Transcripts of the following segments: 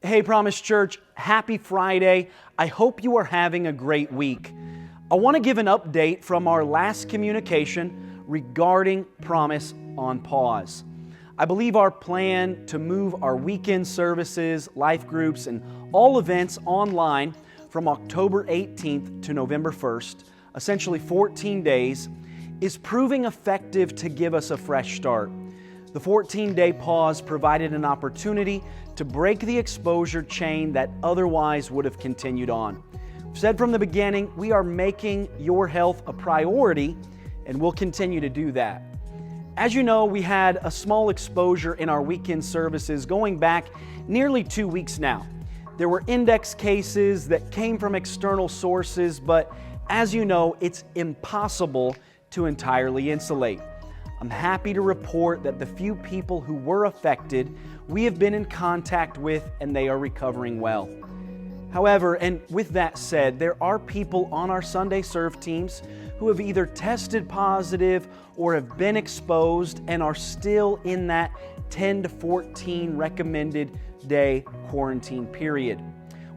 Hey, Promise Church, happy Friday. I hope you are having a great week. I want to give an update from our last communication regarding Promise on pause. I believe our plan to move our weekend services, life groups, and all events online from October 18th to November 1st, essentially 14 days, is proving effective to give us a fresh start. The 14-day pause provided an opportunity to break the exposure chain that otherwise would have continued on. I've said from the beginning, we are making your health a priority, and we'll continue to do that. As you know, we had a small exposure in our weekend services going back nearly 2 weeks now. There were index cases that came from external sources, but as you know, it's impossible to entirely insulate. I'm happy to report that the few people who were affected, we have been in contact with and they are recovering well. However, and with that said, there are people on our Sunday Serve teams who have either tested positive or have been exposed and are still in that 10 to 14 recommended day quarantine period.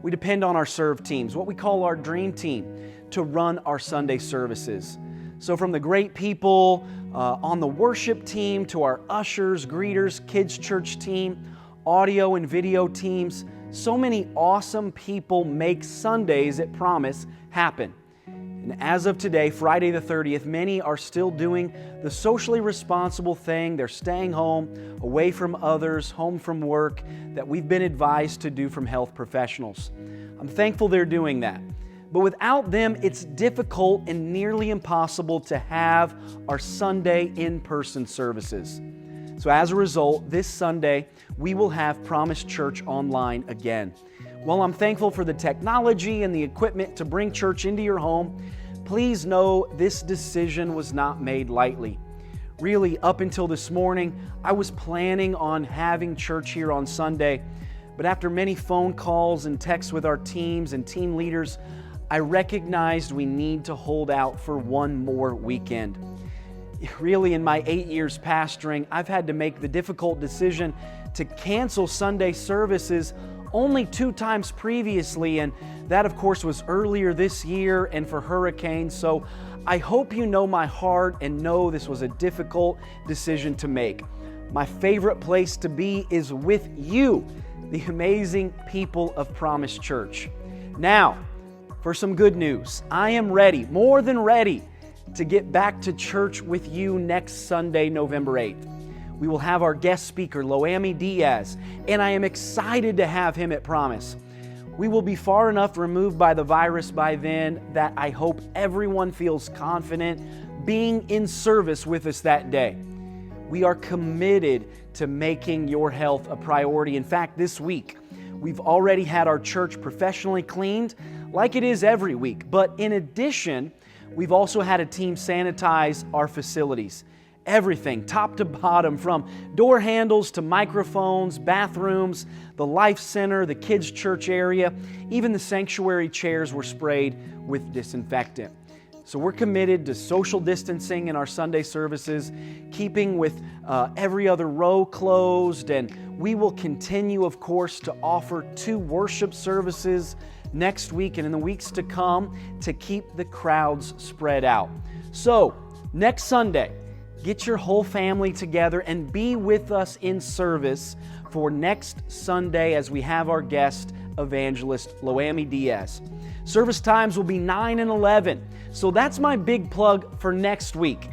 We depend on our Serve teams, what we call our Dream Team, to run our Sunday services. So from the great people on the worship team to our ushers, greeters, kids church team, audio and video teams, so many awesome people make Sundays at Promise happen. And as of today, Friday the 30th, many are still doing the socially responsible thing. They're staying home, away from others, home from work, that we've been advised to do from health professionals. I'm thankful they're doing that. But without them, it's difficult and nearly impossible to have our Sunday in-person services. So as a result, this Sunday, we will have Promise Church online again. While I'm thankful for the technology and the equipment to bring church into your home, please know this decision was not made lightly. Really, up until this morning, I was planning on having church here on Sunday, but after many phone calls and texts with our teams and team leaders, I recognized we need to hold out for one more weekend. Really, in my 8 years pastoring, I've had to make the difficult decision to cancel Sunday services only 2 times previously, and that of course was earlier this year and for hurricanes. So I hope you know my heart and know this was a difficult decision to make. My favorite place to be is with you, the amazing people of Promise Church. Now, for some good news, I am ready, more than ready, to get back to church with you next Sunday, November 8th. We will have our guest speaker, Loami Diaz, and I am excited to have him at Promise. We will be far enough removed by the virus by then that I hope everyone feels confident being in service with us that day. We are committed to making your health a priority. In fact, this week, we've already had our church professionally cleaned like it is every week. But in addition, we've also had a team sanitize our facilities. Everything, top to bottom, from door handles to microphones, bathrooms, the Life Center, the kids' church area, even the sanctuary chairs were sprayed with disinfectant. So we're committed to social distancing in our Sunday services, keeping with every other row closed, and we will continue, of course, to offer 2 worship services next week and in the weeks to come to keep the crowds spread out. So, next Sunday, get your whole family together and be with us in service for next Sunday as we have our guest evangelist, Loami Diaz. Service times will be 9 and 11. So that's my big plug for next week.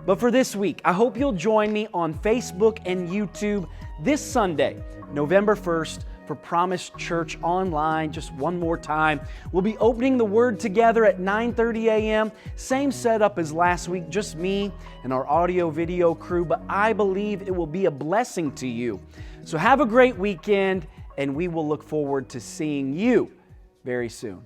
But for this week, I hope you'll join me on Facebook and YouTube this Sunday, November 1st, for Promise Church online. Just one more time. We'll be opening the Word together at 9:30 a.m. Same setup as last week, just me and our audio video crew, but I believe it will be a blessing to you. So have a great weekend, and we will look forward to seeing you very soon.